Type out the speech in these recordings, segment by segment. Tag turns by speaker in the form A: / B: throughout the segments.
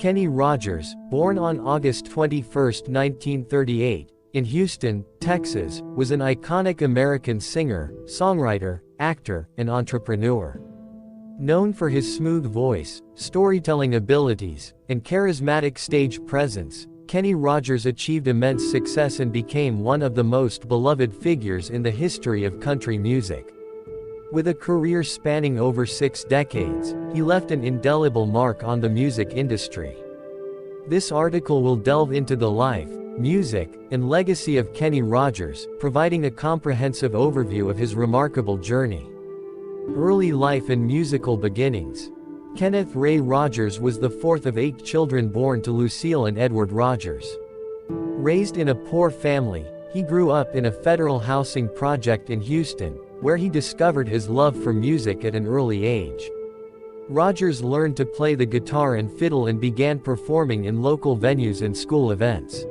A: Kenny Rogers, born on August 21, 1938, in Houston, Texas, was an iconic American singer, songwriter, actor, and entrepreneur. Known for his smooth voice, storytelling abilities, and charismatic stage presence, Kenny Rogers achieved immense success and became one of the most beloved figures in the history of country music. With a career spanning over 6 decades, he left an indelible mark on the music industry. This article will delve into the life, music, and legacy of Kenny Rogers, providing a comprehensive overview of his remarkable journey. Early life and musical beginnings. Kenneth Ray Rogers was the fourth of 8 children born to Lucille and Edward Rogers. Raised in a poor family, he grew up in a federal housing project in Houston, where he discovered his love for music at an early age. Rogers learned to play the guitar and fiddle and began performing in local venues and school events.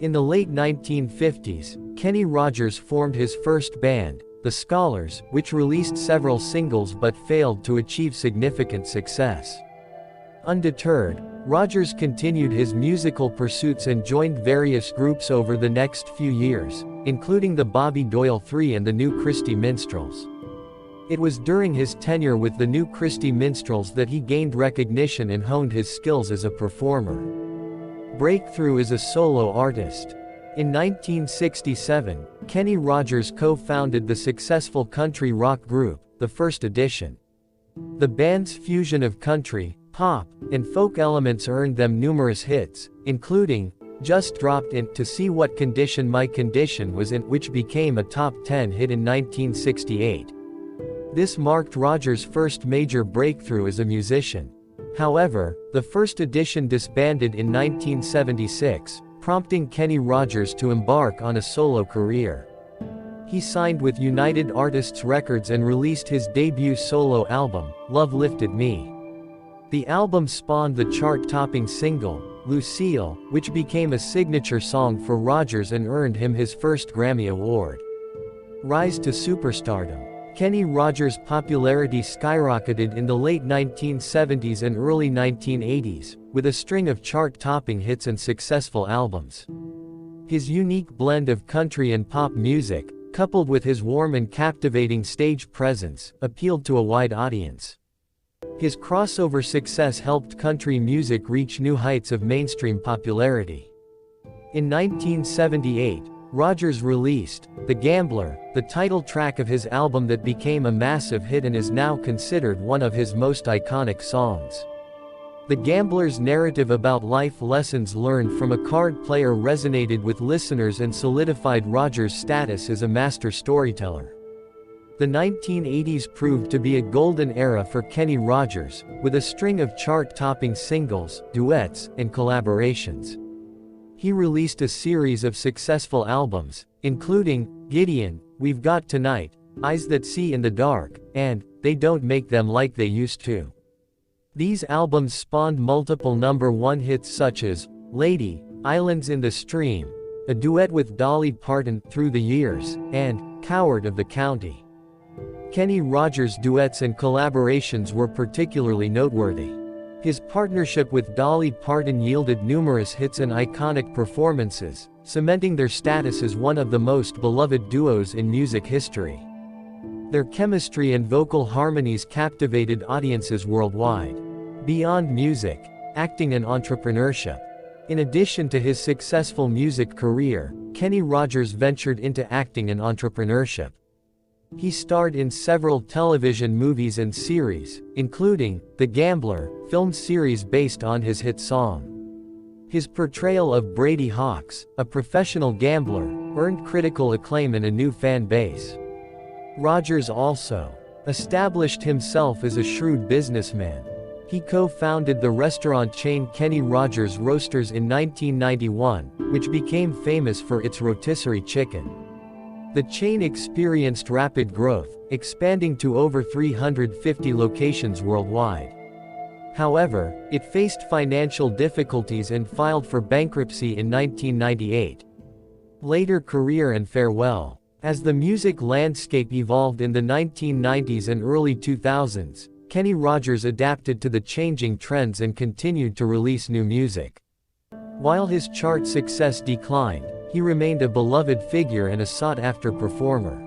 A: In the late 1950s, Kenny Rogers formed his first band, The Scholars, which released several singles but failed to achieve significant success. Undeterred, Rogers continued his musical pursuits and joined various groups over the next few years, including the Bobby Doyle Three and the New Christy Minstrels. It was during his tenure with the New Christy Minstrels that he gained recognition and honed his skills as a performer. Breakthrough as a solo artist. In 1967, Kenny Rogers co-founded the successful country rock group, The First Edition. The band's fusion of country, pop, and folk elements earned them numerous hits, including Just Dropped In, To See What Condition My Condition Was In, which became a top 10 hit in 1968. This marked Rogers' first major breakthrough as a musician. However, The First Edition disbanded in 1976, prompting Kenny Rogers to embark on a solo career. He signed with United Artists Records and released his debut solo album, Love Lifted Me. The album spawned the chart-topping single, Lucille, which became a signature song for Rogers and earned him his first Grammy Award. Rise to superstardom. Kenny Rogers' popularity skyrocketed in the late 1970s and early 1980s, with a string of chart-topping hits and successful albums. His unique blend of country and pop music, coupled with his warm and captivating stage presence, appealed to a wide audience. His crossover success helped country music reach new heights of mainstream popularity. In 1978, Rogers released The Gambler, the title track of his album that became a massive hit and is now considered one of his most iconic songs. The Gambler's narrative about life lessons learned from a card player resonated with listeners and solidified Rogers' status as a master storyteller. The 1980s proved to be a golden era for Kenny Rogers, with a string of chart-topping singles, duets, and collaborations. He released a series of successful albums, including Gideon, We've Got Tonight, Eyes That See in the Dark, and They Don't Make Them Like They Used To. These albums spawned multiple #1 hits such as Lady, Islands in the Stream, a duet with Dolly Parton, Through the Years, and Coward of the County. Kenny Rogers' duets and collaborations were particularly noteworthy. His partnership with Dolly Parton yielded numerous hits and iconic performances, cementing their status as one of the most beloved duos in music history. Their chemistry and vocal harmonies captivated audiences worldwide. Beyond music, acting and entrepreneurship. In addition to his successful music career, Kenny Rogers ventured into acting and entrepreneurship. He starred in several television movies and series, including The Gambler, film series based on his hit song. His portrayal of Brady Hawks, a professional gambler, earned critical acclaim and a new fan base. Rogers also established himself as a shrewd businessman. He co-founded the restaurant chain Kenny Rogers Roasters in 1991, which became famous for its rotisserie chicken. The chain experienced rapid growth, expanding to over 350 locations worldwide. However, it faced financial difficulties and filed for bankruptcy in 1998. Later career and farewell. As the music landscape evolved in the 1990s and early 2000s, Kenny Rogers adapted to the changing trends and continued to release new music. While his chart success declined, he remained a beloved figure and a sought-after performer.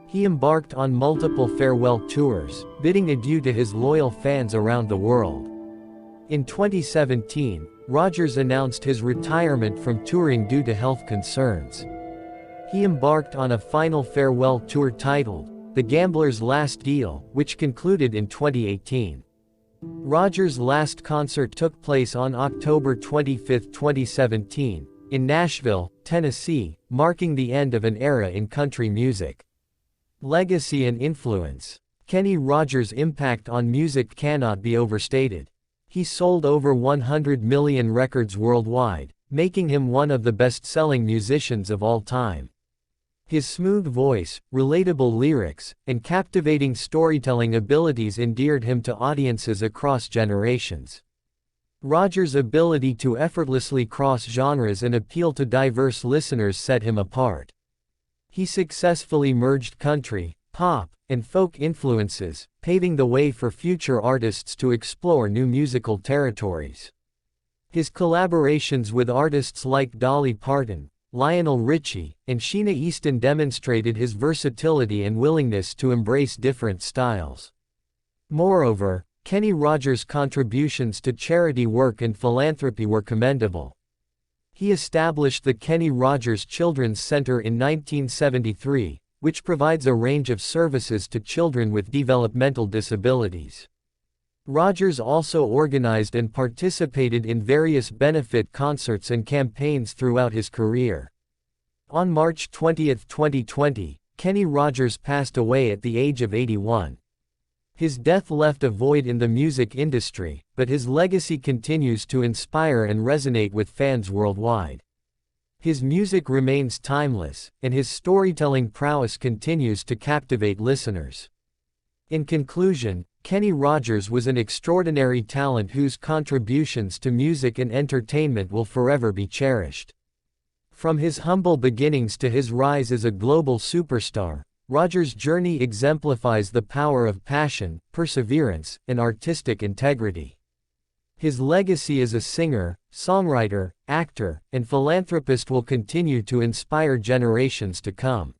A: He embarked on multiple farewell tours, bidding adieu to his loyal fans around the world. In 2017, Rogers announced his retirement from touring due to health concerns. He embarked on a final farewell tour titled The Gambler's Last Deal, which concluded in 2018. Rogers' last concert took place on October 25, 2017, in Nashville, Tennessee, marking the end of an era in country music. Legacy and influence. Kenny Rogers' impact on music cannot be overstated. He sold over 100 million records worldwide, making him one of the best-selling musicians of all time. His smooth voice, relatable lyrics, and captivating storytelling abilities endeared him to audiences across generations. Rogers' ability to effortlessly cross genres and appeal to diverse listeners set him apart. He successfully merged country, pop, and folk influences, paving the way for future artists to explore new musical territories. His collaborations with artists like Dolly Parton, Lionel Richie, and Sheena Easton demonstrated his versatility and willingness to embrace different styles. Moreover, Kenny Rogers' contributions to charity work and philanthropy were commendable. He established the Kenny Rogers Children's Center in 1973, which provides a range of services to children with developmental disabilities. Rogers also organized and participated in various benefit concerts and campaigns throughout his career. On March 20, 2020, Kenny Rogers passed away at the age of 81. His death left a void in the music industry, but his legacy continues to inspire and resonate with fans worldwide. His music remains timeless, and his storytelling prowess continues to captivate listeners. In conclusion, Kenny Rogers was an extraordinary talent whose contributions to music and entertainment will forever be cherished. From his humble beginnings to his rise as a global superstar, Rogers' journey exemplifies the power of passion, perseverance, and artistic integrity. His legacy as a singer, songwriter, actor, and philanthropist will continue to inspire generations to come.